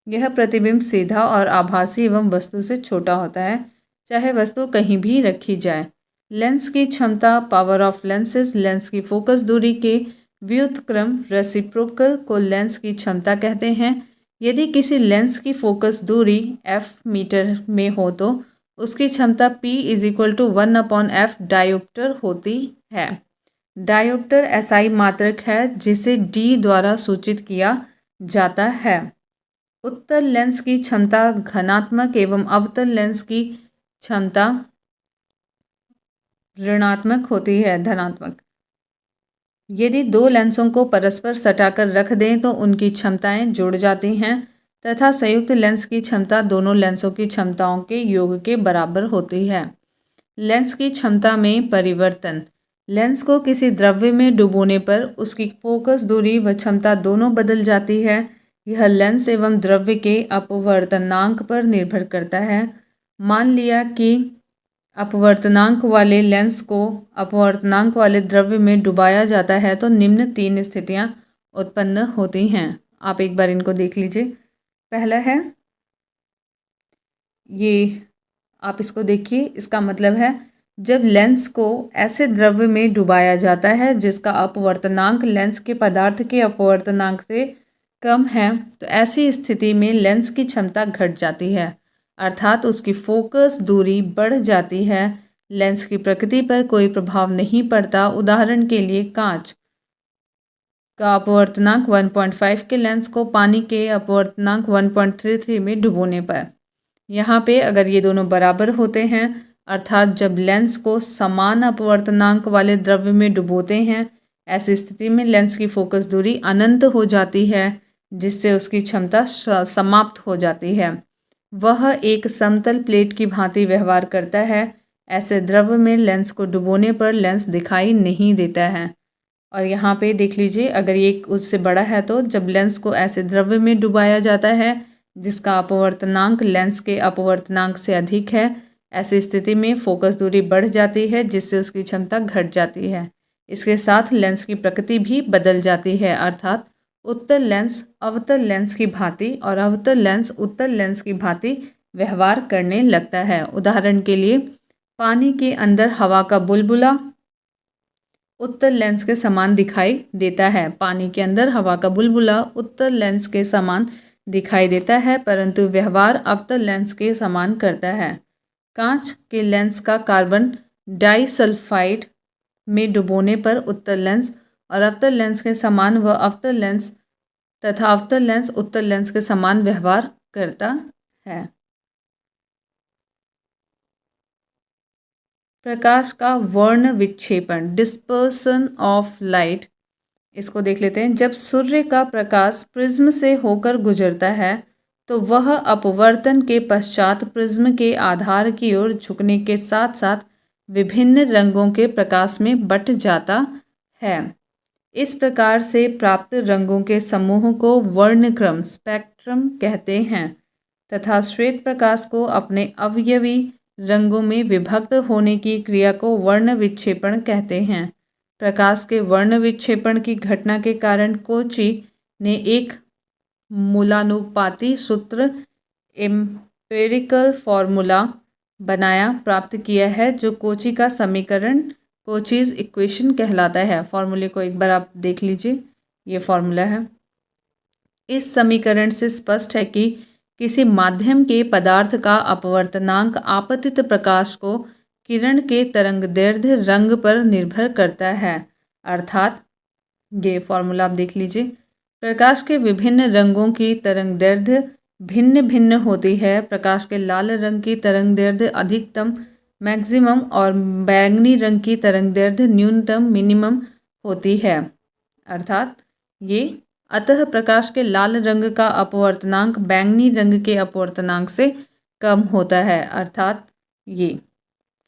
यह प्रतिबिंब सीधा और आभासी एवं वस्तु से छोटा होता है, चाहे वस्तु कहीं भी रखी जाए। लेंस की क्षमता, पावर ऑफ लेंसेज, लेंस की फोकस दूरी के व्युत्क्रम रेसिप्रोकल को लेंस की क्षमता कहते हैं। यदि किसी लेंस की फोकस दूरी f मीटर में हो तो उसकी क्षमता P = 1/f डायोप्टर होती है। डायोप्टर SI मात्रक है जिसे D द्वारा सूचित किया जाता है। उत्तल लेंस की क्षमता धनात्मक एवं अवतल लेंस की क्षमता ऋणात्मक होती है, धनात्मक। यदि दो लेंसों को परस्पर सटाकर रख दें तो उनकी क्षमताएं जुड़ जाती हैं तथा संयुक्त लेंस की क्षमता दोनों लेंसों की क्षमताओं के योग के बराबर होती है। लेंस की क्षमता में परिवर्तन, लेंस को किसी द्रव्य में डुबोने पर उसकी फोकस दूरी व क्षमता दोनों बदल जाती है। यह लेंस एवं द्रव्य के अपवर्तनांक पर निर्भर करता है। मान लिया कि अपवर्तनांक वाले लेंस को अपवर्तनांक वाले द्रव्य में डुबाया जाता है तो निम्न 3 स्थितियां उत्पन्न होती हैं। आप एक बार इनको देख लीजिए। पहला है, ये आप इसको देखिए, इसका मतलब है जब लेंस को ऐसे द्रव्य में डुबाया जाता है जिसका अपवर्तनांक लेंस के पदार्थ के अपवर्तनांक से कम है तो ऐसी स्थिति में लेंस की क्षमता घट जाती है, अर्थात उसकी फोकस दूरी बढ़ जाती है। लेंस की प्रकृति पर कोई प्रभाव नहीं पड़ता। उदाहरण के लिए कांच का अपवर्तनांक 1.5 के लेंस को पानी के अपवर्तनांक 1.33 में डुबोने पर, यहाँ पे अगर ये दोनों बराबर होते हैं, अर्थात जब लेंस को समान अपवर्तनांक वाले द्रव्य में डुबोते हैं, ऐसी स्थिति में लेंस की फोकस दूरी अनंत हो जाती है जिससे उसकी क्षमता समाप्त हो जाती है। वह एक समतल प्लेट की भांति व्यवहार करता है। ऐसे द्रव्य में लेंस को डुबोने पर लेंस दिखाई नहीं देता है। और यहाँ पे देख लीजिए, अगर ये उससे बड़ा है तो जब लेंस को ऐसे द्रव्य में डुबाया जाता है जिसका अपवर्तनांक लेंस के अपवर्तनांक से अधिक है, ऐसी स्थिति में फोकस दूरी बढ़ जाती है जिससे उसकी क्षमता घट जाती है। इसके साथ लेंस की प्रकृति भी बदल जाती है, अर्थात उत्तल लेंस अवतल लेंस की भांति और अवतल लेंस उत्तल लेंस की भांति व्यवहार करने लगता है। उदाहरण के लिए पानी के अंदर हवा का बुलबुला उत्तल लेंस के समान दिखाई देता है। पानी के अंदर हवा का बुलबुला उत्तल लेंस के समान दिखाई देता है, परंतु व्यवहार अवतल लेंस के समान करता है। कांच के लेंस का कार्बन डाइसल्फाइड में डुबोने पर उत्तल लेंस और अवतल लेंस के समान व अवतल लेंस तथा अवतल लेंस उत्तल लेंस के समान व्यवहार करता है। प्रकाश का वर्ण विक्षेपण, डिस्पर्सन ऑफ लाइट, इसको देख लेते हैं। जब सूर्य का प्रकाश प्रिज्म से होकर गुजरता है तो वह अपवर्तन के पश्चात प्रिज्म के आधार की ओर झुकने के साथ साथ विभिन्न रंगों के प्रकाश में बट जाता है। इस प्रकार से प्राप्त रंगों के समूह को वर्णक्रम स्पेक्ट्रम कहते हैं तथा श्वेत प्रकाश को अपने अवयवी रंगों में विभक्त होने की क्रिया को वर्ण विक्षेपण कहते हैं। प्रकाश के वर्ण विक्षेपण की घटना के कारण कोची ने एक मूलानुपाती सूत्र एम्पिरिकल फॉर्मूला बनाया प्राप्त किया है, जो कोची का समीकरण कोचीज इक्वेशन कहलाता है। फॉर्मूले को एक बार आप देख लीजिए, ये फॉर्मूला है। इस समीकरण से स्पष्ट है कि किसी माध्यम के पदार्थ का अपवर्तनांक आपतित प्रकाश को किरण के तरंगदैर्ध्य रंग पर निर्भर करता है। अर्थात ये फॉर्मूला आप देख लीजिए, प्रकाश के विभिन्न रंगों की तरंगदैर्ध्य भिन्न भिन्न होती है। प्रकाश के लाल रंग की तरंगदैर्ध्य अधिकतम मैक्सिमम और बैंगनी रंग की तरंगदैर्ध्य न्यूनतम मिनिमम होती है। अर्थात ये अतः प्रकाश के लाल रंग का अपवर्तनांक बैंगनी रंग के अपवर्तनांक से कम होता है। अर्थात ये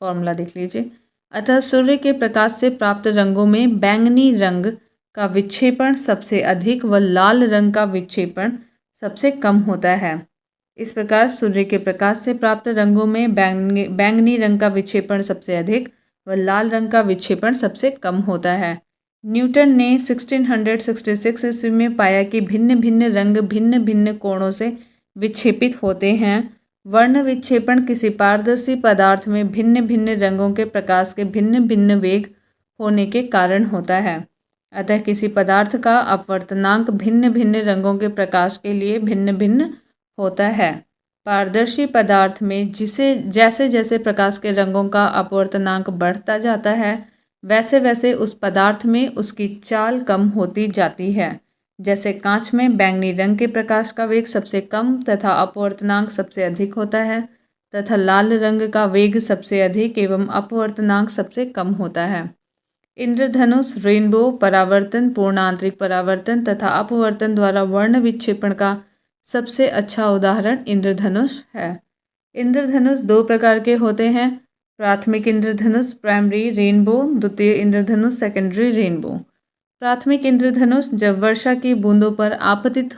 फॉर्मूला देख लीजिए। अतः सूर्य के प्रकाश से प्राप्त रंगों में बैंगनी रंग का विक्षेपण सबसे अधिक व लाल रंग का विक्षेपण सबसे कम होता है। इस प्रकार सूर्य के प्रकाश से प्राप्त रंगों में बैंगनी रंग का विक्षेपण सबसे अधिक व लाल रंग का विक्षेपण सबसे कम होता है। न्यूटन ने 1666 ईस्वी में पाया कि भिन्न भिन्न रंग भिन्न भिन्न कोणों से विक्षेपित होते हैं। वर्ण विक्षेपण किसी पारदर्शी पदार्थ में भिन्न भिन्न रंगों के प्रकाश के भिन्न भिन्न वेग होने के कारण होता है। अतः किसी पदार्थ का अपवर्तनांक भिन्न भिन्न रंगों के प्रकाश के लिए भिन्न भिन्न होता है। पारदर्शी पदार्थ में जैसे जैसे प्रकाश के रंगों का अपवर्तनांक बढ़ता जाता है, वैसे वैसे उस पदार्थ में उसकी चाल कम होती जाती है। जैसे कांच में बैंगनी रंग के प्रकाश का वेग सबसे कम तथा अपवर्तनांक सबसे अधिक होता है तथा लाल रंग का वेग सबसे अधिक एवं अपवर्तनांक सबसे कम होता है। इंद्रधनुष, रेनबो, परावर्तन, पूर्ण आंतरिक परावर्तन तथा अपवर्तन द्वारा वर्ण विक्षेपण का सबसे अच्छा उदाहरण इंद्रधनुष है। इंद्रधनुष दो प्रकार के होते हैं, प्राथमिक इंद्रधनुष प्राइमरी रेनबो, द्वितीय इंद्रधनुष सेकेंडरी रेनबो। प्राथमिक इंद्रधनुष जब वर्षा की बूंदों पर आपतित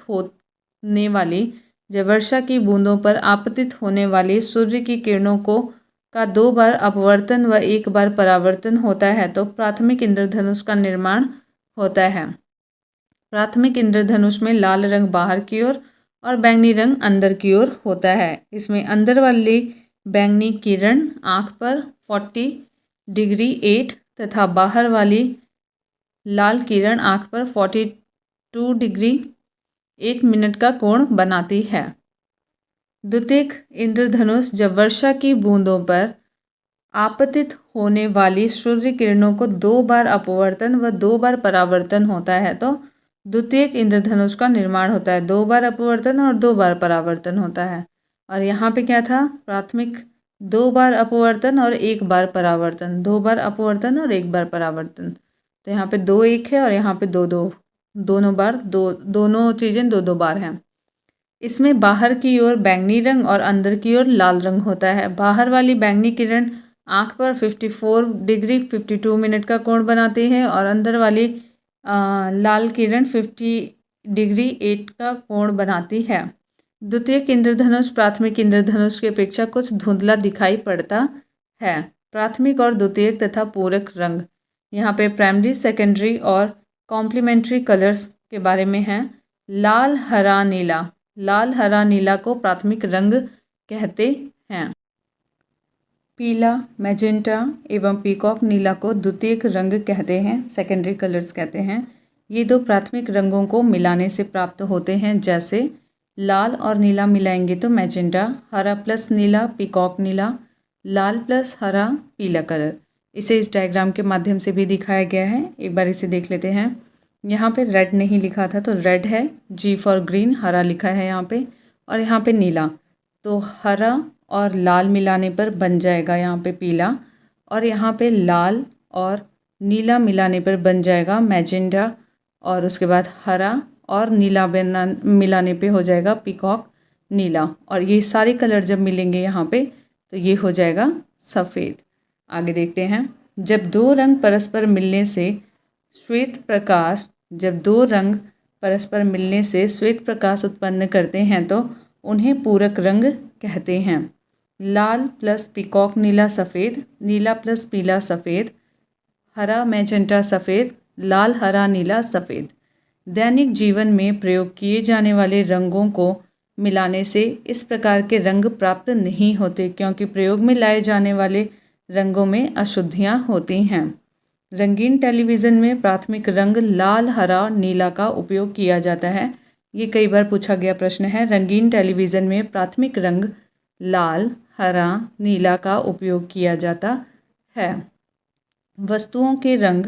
होने वाली सूर्य की किरणों का 2 बार अपवर्तन व 1 बार परावर्तन होता है तो प्राथमिक इंद्रधनुष का निर्माण होता है। प्राथमिक इंद्रधनुष में लाल रंग बाहर की ओर और बैंगनी रंग अंदर की ओर होता है। इसमें अंदर वाली बैंगनी किरण आँख पर 40 डिग्री 8 तथा बाहर वाली लाल किरण आँख पर 42 डिग्री 1 मिनट का कोण बनाती है। द्वितीयक इंद्रधनुष जब वर्षा की बूंदों पर आपतित होने वाली सूर्य किरणों को 2 बार अपवर्तन व 2 बार परावर्तन होता है तो द्वितीयक इंद्रधनुष का निर्माण होता है। 2 बार अपवर्तन और 2 बार परावर्तन होता है। और यहाँ पे क्या था, प्राथमिक 2 बार अपवर्तन और 1 बार परावर्तन, 2 बार अपवर्तन और 1 बार परावर्तन। तो यहाँ पे 2 1 है और यहाँ पे 2 2, दोनों चीज़ें 2 2 बार हैं। इसमें बाहर की ओर बैंगनी रंग और अंदर की ओर लाल रंग होता है। बाहर वाली बैंगनी किरण आँख पर 54 डिग्री 52 मिनट का कोण बनाती है और अंदर वाली लाल किरण 50 डिग्री 8 का कोण बनाती है। द्वितीयक इंद्रधनुष प्राथमिक इंद्रधनुष की अपेक्षा कुछ धुंधला दिखाई पड़ता है। प्राथमिक और द्वितीयक तथा पूरक रंग, यहाँ पे प्राइमरी सेकेंडरी और कॉम्प्लीमेंट्री कलर्स के बारे में है। लाल हरा नीला, लाल हरा नीला को प्राथमिक रंग कहते हैं। पीला, मैजेंटा एवं पीकॉक नीला को द्वितीयक रंग कहते हैं, सेकेंडरी कलर्स कहते हैं। ये दो प्राथमिक रंगों को मिलाने से प्राप्त होते हैं, जैसे लाल और नीला मिलाएंगे तो मैजेंटा, हरा प्लस नीला पीकॉक नीला, लाल प्लस हरा पीला कलर। इसे इस डायग्राम के माध्यम से भी दिखाया गया है, एक बार इसे देख लेते हैं। यहाँ पे रेड नहीं लिखा था तो रेड है, जी फॉर ग्रीन, हरा लिखा है यहाँ पे, और यहाँ पे नीला, तो हरा और लाल मिलाने पर बन जाएगा यहाँ पे पीला, और यहाँ पे लाल और नीला मिलाने पर बन जाएगा मैजेंटा, और उसके बाद हरा और नीला मिलाने पे हो जाएगा पीकॉक नीला, और ये सारे कलर जब मिलेंगे यहाँ पे तो ये हो जाएगा सफ़ेद। आगे देखते हैं। जब दो रंग परस्पर मिलने से श्वेत प्रकाश उत्पन्न करते हैं तो उन्हें पूरक रंग कहते हैं। लाल प्लस पीकॉक नीला सफ़ेद, नीला प्लस पीला सफ़ेद, हरा मैजेंटा सफ़ेद, लाल हरा नीला सफ़ेद। दैनिक जीवन में प्रयोग किए जाने वाले रंगों को मिलाने से इस प्रकार के रंग प्राप्त नहीं होते, क्योंकि प्रयोग में लाए जाने वाले रंगों में अशुद्धियाँ होती हैं। रंगीन टेलीविज़न में प्राथमिक रंग लाल हरा नीला का उपयोग किया जाता है। ये कई बार पूछा गया प्रश्न है। रंगीन टेलीविज़न में प्राथमिक रंग लाल हरा नीला का उपयोग किया जाता है। वस्तुओं के रंग,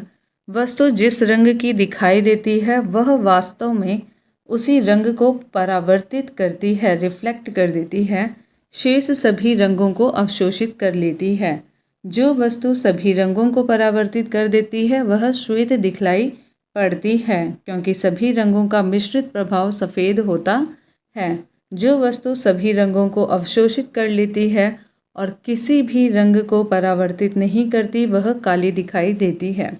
वस्तु जिस रंग की दिखाई देती है वह वास्तव में उसी रंग को परावर्तित करती है, रिफ्लेक्ट कर देती है, शेष सभी रंगों को अवशोषित कर लेती है। जो वस्तु सभी रंगों को परावर्तित कर देती है वह श्वेत दिखलाई पड़ती है, क्योंकि सभी रंगों का मिश्रित प्रभाव सफ़ेद होता है। जो वस्तु सभी रंगों को अवशोषित कर लेती है और किसी भी रंग को परावर्तित नहीं करती वह काली दिखाई देती है।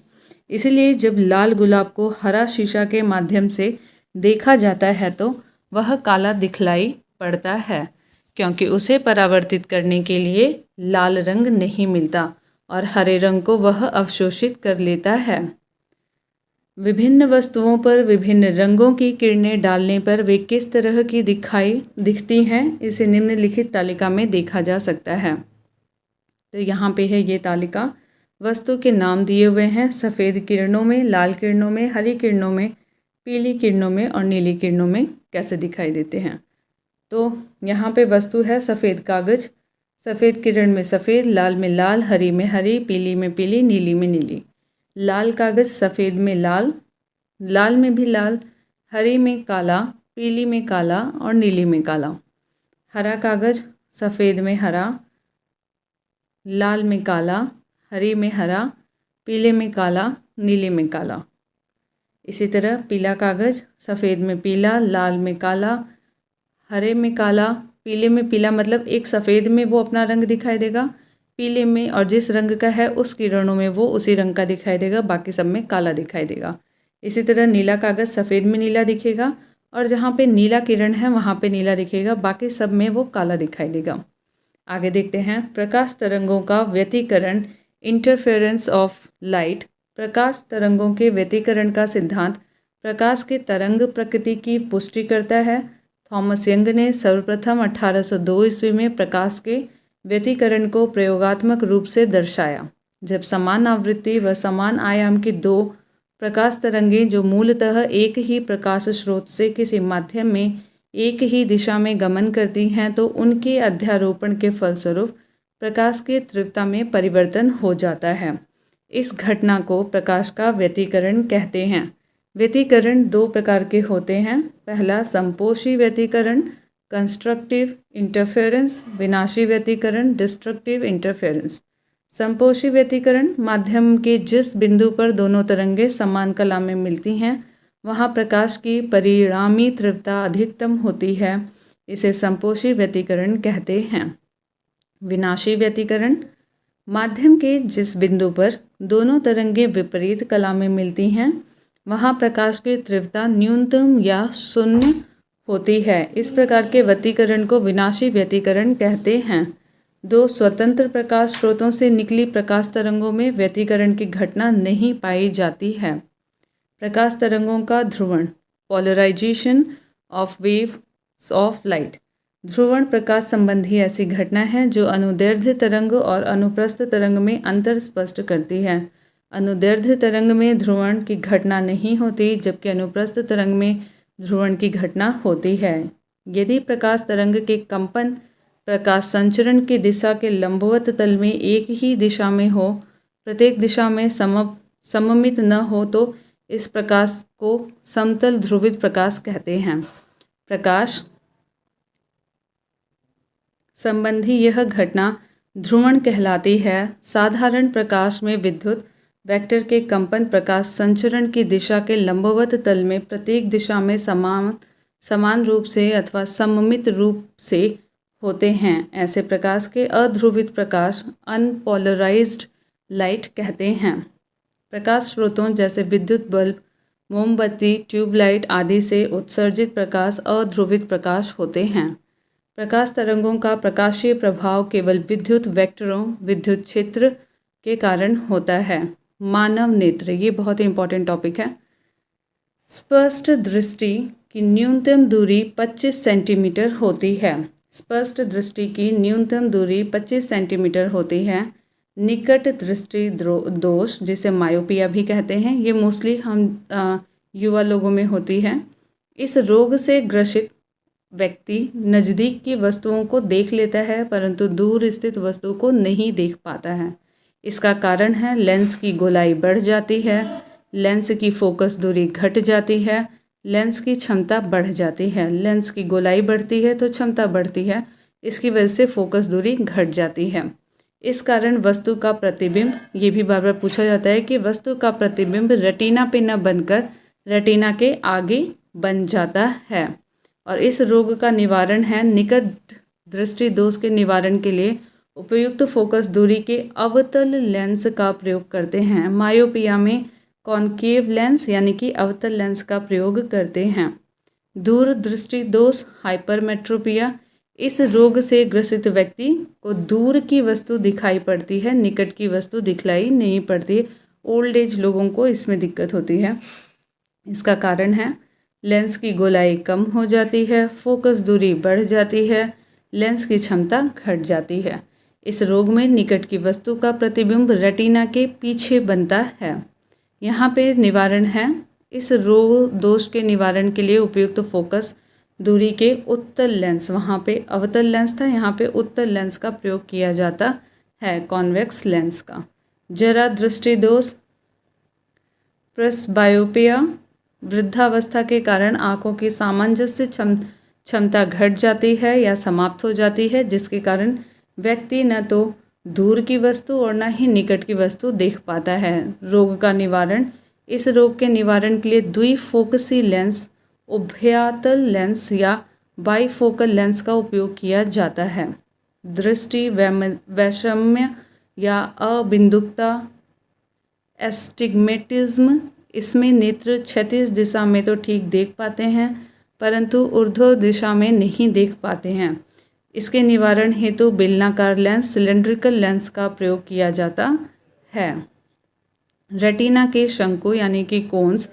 इसलिए जब लाल गुलाब को हरा शीशा के माध्यम से देखा जाता है तो वह काला दिखलाई पड़ता है, क्योंकि उसे परावर्तित करने के लिए लाल रंग नहीं मिलता और हरे रंग को वह अवशोषित कर लेता है। विभिन्न वस्तुओं पर विभिन्न रंगों की किरणें डालने पर वे किस तरह की दिखती हैं, इसे निम्नलिखित तालिका में देखा जा सकता है। तो यहाँ पे है ये तालिका। वस्तु के नाम दिए हुए हैं, सफ़ेद किरणों में, लाल किरणों में, हरी किरणों में, पीली किरणों में और नीली किरणों में कैसे दिखाई देते हैं। तो यहाँ पे वस्तु है सफ़ेद कागज़, सफ़ेद किरण में सफ़ेद, लाल में लाल, हरी में हरी, पीली में पीली, नीली में नीली। लाल कागज़ सफ़ेद में लाल, लाल में भी लाल, हरी में काला, पीली में काला और नीली में काला। हरा कागज़ सफ़ेद में हरा, लाल में काला, हरी में हरा, पीले में काला, नीले में काला। इसी तरह पीला कागज़ सफ़ेद में पीला, लाल में काला, हरे में काला, पीले में पीला, मतलब एक सफ़ेद में वो अपना रंग दिखाई देगा, पीले में और जिस रंग का है उस किरणों में वो उसी रंग का दिखाई देगा, बाकी सब में काला दिखाई देगा। इसी तरह नीला कागज़ सफ़ेद में नीला दिखेगा और जहाँ पे नीला किरण है वहाँ पे नीला दिखेगा, बाकी सब में वो काला दिखाई देगा। आगे देखते हैं। प्रकाश तरंगों का व्यतिकरण, इंटरफेरेंस ऑफ लाइट। प्रकाश तरंगों के व्यतिकरण का सिद्धांत प्रकाश के तरंग प्रकृति की पुष्टि करता है। थॉमस यंग ने सर्वप्रथम 1802 ईस्वी में प्रकाश के व्यतिकरण को प्रयोगात्मक रूप से दर्शाया, जब समान आवृत्ति व समान आयाम की दो प्रकाश तरंगें जो मूलतः एक ही प्रकाश स्रोत से किसी माध्यम में एक ही दिशा में गमन करती हैं तो उनके अध्यारोपण के फलस्वरूप प्रकाश की तीव्रता में परिवर्तन हो जाता है। इस घटना को प्रकाश का व्यतिकरण कहते हैं। व्यतिकरण दो प्रकार के होते हैं। पहला संपोषी व्यतिकरण, कंस्ट्रक्टिव इंटरफेरेंस, विनाशी व्यतिकरण, डिस्ट्रक्टिव इंटरफेरेंस। संपोषी व्यतिकरण, माध्यम के जिस बिंदु पर दोनों तरंगें समान कला में मिलती हैं वहाँ प्रकाश की परिणामी तीव्रता अधिकतम होती है, इसे संपोषी व्यतिकरण कहते हैं। विनाशी व्यतिकरण, माध्यम के जिस बिंदु पर दोनों तरंगें विपरीत कला में मिलती हैं वहाँ प्रकाश की तीव्रता न्यूनतम या शून्य होती है। इस प्रकार के व्यतिकरण को विनाशी व्यतिकरण कहते हैं। दो स्वतंत्र प्रकाश स्रोतों से निकली प्रकाश तरंगों में व्यतिकरण की घटना नहीं पाई जाती है। प्रकाश तरंगों का ध्रुवण, polarisation of waves of light. ध्रुवण प्रकाश संबंधी ऐसी घटना है जो अनुदैर्ध्य तरंग और अनुप्रस्थ तरंग में अंतर स्पष्ट करती है। अनुदैर्ध्य तरंग में ध्रुवण की घटना नहीं होती, जबकि अनुप्रस्थ तरंग में ध्रुवण की घटना होती है। यदि प्रकाश तरंग के कंपन प्रकाश संचरण की दिशा के लंबवत तल में एक ही दिशा में हो, प्रत्येक दिशा में सममित न हो, तो इस प्रकाश को समतल ध्रुवित प्रकाश कहते हैं। प्रकाश संबंधी यह घटना ध्रुवण कहलाती है। साधारण प्रकाश में विद्युत वेक्टर के कंपन प्रकाश संचरण की दिशा के लंबवत तल में प्रत्येक दिशा में समान रूप से अथवा सममित रूप से होते हैं। ऐसे प्रकाश के अध्रुवित प्रकाश अनपोलराइज्ड लाइट कहते हैं। प्रकाश स्रोतों जैसे विद्युत बल्ब, मोमबत्ती, ट्यूबलाइट आदि से उत्सर्जित प्रकाश अध्रुवित प्रकाश होते हैं। प्रकाश तरंगों का प्रकाशीय प्रभाव केवल विद्युत वेक्टरों, विद्युत क्षेत्र के कारण होता है। मानव नेत्र, ये बहुत ही इंपॉर्टेंट टॉपिक है। स्पष्ट दृष्टि की न्यूनतम दूरी 25 सेंटीमीटर होती है। स्पष्ट दृष्टि की न्यूनतम दूरी 25 सेंटीमीटर होती है। निकट दृष्टि दोष, जिसे मायोपिया भी कहते हैं, ये मोस्टली हम युवा लोगों में होती है। इस रोग से ग्रसित व्यक्ति नज़दीक की वस्तुओं को देख लेता है, परंतु दूर स्थित वस्तु को नहीं देख पाता है। इसका कारण है लेंस की गोलाई बढ़ जाती है, लेंस की फोकस दूरी घट जाती है, लेंस की क्षमता बढ़ जाती है। लेंस की गोलाई बढ़ती है तो क्षमता बढ़ती है, इसकी वजह से फोकस दूरी घट जाती है। इस कारण वस्तु का प्रतिबिंब, ये भी बार बार पूछा जाता है कि वस्तु का प्रतिबिंब रेटिना पे न बनकर रेटिना के आगे बन जाता है। और इस रोग का निवारण है निकट दृष्टि दोष के निवारण के लिए उपयुक्त फोकस दूरी के अवतल लेंस का प्रयोग करते हैं। मायोपिया में कॉनकेव लेंस यानी कि अवतल लेंस का प्रयोग करते हैं। दूर दृष्टि दोष हाइपरमेट्रोपिया, इस रोग से ग्रसित व्यक्ति को दूर की वस्तु दिखाई पड़ती है, निकट की वस्तु दिखलाई नहीं पड़ती। ओल्ड एज लोगों को इसमें दिक्कत होती है। इसका कारण है लेंस की गोलाई कम हो जाती है, फोकस दूरी बढ़ जाती है, लेंस की क्षमता घट जाती है। इस रोग में निकट की वस्तु का प्रतिबिंब रेटिना के पीछे बनता है। यहाँ पे निवारण है, इस रोग दोष के निवारण के लिए उपयुक्त फोकस दूरी के उत्तल लेंस, वहाँ पे अवतल लेंस था, यहाँ पे उत्तल लेंस का प्रयोग किया जाता है, कॉन्वेक्स लेंस का। जरा दृष्टि दोष प्रेसबायोपिया, वृद्धावस्था के कारण आँखों की सामंजस्य क्षमता घट जाती है या समाप्त हो जाती है, जिसके कारण व्यक्ति न तो दूर की वस्तु और न ही निकट की वस्तु देख पाता है। रोग का निवारण, इस रोग के निवारण के लिए द्विफोकसी लेंस, उभयातल लेंस या बाईफोकल लेंस का उपयोग किया जाता है। दृष्टि वैषम्य या अबिंदुकता, एस्टिग्मेटिज्म, इसमें नेत्र क्षैतिज दिशा में तो ठीक देख पाते हैं, परंतु ऊर्ध्व दिशा में नहीं देख पाते हैं। इसके निवारण हेतु बेलनाकार लेंस, सिलेंड्रिकल लेंस का प्रयोग किया जाता है। रेटिना के शंकु यानी कि कोन्स,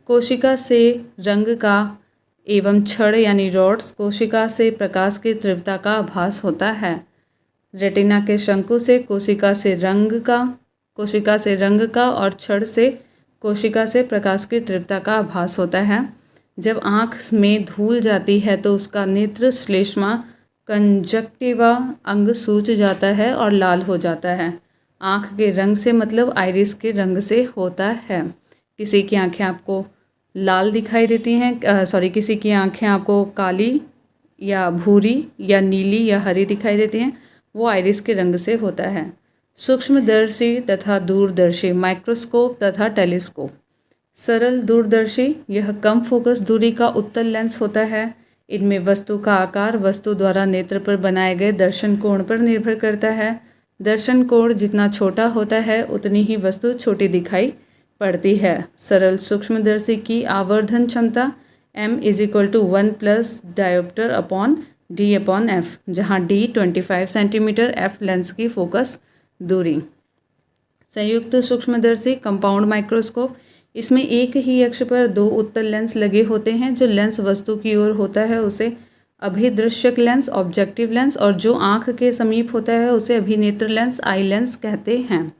कोशिका से रंग का एवं छड़ यानी रॉड्स, कोशिका से प्रकाश की तीव्रता का आभास होता है। रेटिना के शंकु से कोशिका से रंग का और छड़ से कोशिका से प्रकाश की तीव्रता का आभास होता है। जब आँख में धूल जाती है तो उसका नेत्र श्लेष्मा कंजक्टिवा अंग सूज जाता है और लाल हो जाता है। आँख के रंग से मतलब आइरिस के रंग से होता है। किसी की आँखें आपको लाल दिखाई देती हैं, किसी की आँखें आपको काली या भूरी या नीली या हरी दिखाई देती हैं, वो आइरिस के रंग से होता है। सूक्ष्मदर्शी तथा दूरदर्शी, माइक्रोस्कोप तथा टेलीस्कोप। सरल दूरदर्शी, यह कम फोकस दूरी का उत्तल लेंस होता है। इनमें वस्तु का आकार वस्तु द्वारा नेत्र पर बनाए गए दर्शन कोण पर निर्भर करता है। दर्शन कोण जितना छोटा होता है उतनी ही वस्तु छोटी दिखाई पड़ती है। सरल सूक्ष्मदर्शी की आवर्धन क्षमता m = 1 डायोप्टर अपॉन d/f, जहाँ d 25 सेंटीमीटर, f लेंस की फोकस दूरी। संयुक्त सूक्ष्मदर्शी कंपाउंड माइक्रोस्कोप, इसमें एक ही अक्ष पर दो उत्तल लेंस लगे होते हैं। जो लेंस वस्तु की ओर होता है उसे अभिदृश्यक लेंस, ऑब्जेक्टिव लेंस, और जो आँख के समीप होता है उसे अभिनेत्र लेंस, आई लेंस कहते हैं।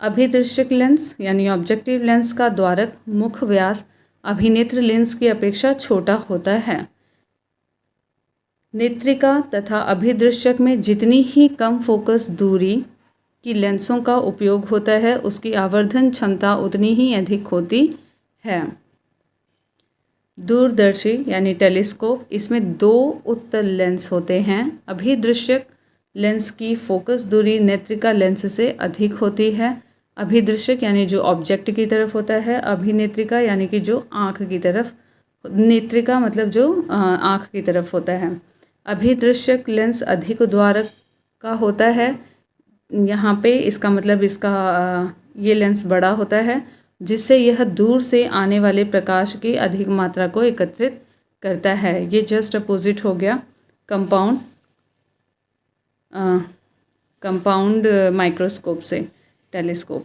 अभिदृश्यक लेंस यानी ऑब्जेक्टिव लेंस का द्वारक मुख व्यास अभिनेत्र लेंस की अपेक्षा छोटा होता है। नेत्रिका तथा अभिदृश्यक में जितनी ही कम फोकस दूरी की लेंसों का उपयोग होता है उसकी आवर्धन क्षमता उतनी ही अधिक होती है। दूरदर्शी यानी टेलीस्कोप, इसमें 2 उत्तल लेंस होते हैं। अभिदृश्यक लेंस की फोकस दूरी नेत्रिका लेंस से अधिक होती है। अभिदृश्यक यानी जो ऑब्जेक्ट की तरफ होता है, अभिनेत्रिका यानी कि जो आँख की तरफ, नेत्रिका मतलब जो आँख की तरफ होता है। अभिदृश्यक लेंस अधिक द्वारक का होता है। यहाँ पे इसका मतलब इसका ये लेंस बड़ा होता है जिससे यह दूर से आने वाले प्रकाश की अधिक मात्रा को एकत्रित करता है। ये जस्ट अपोजिट हो गया कंपाउंड माइक्रोस्कोप से, टेलीस्कोप।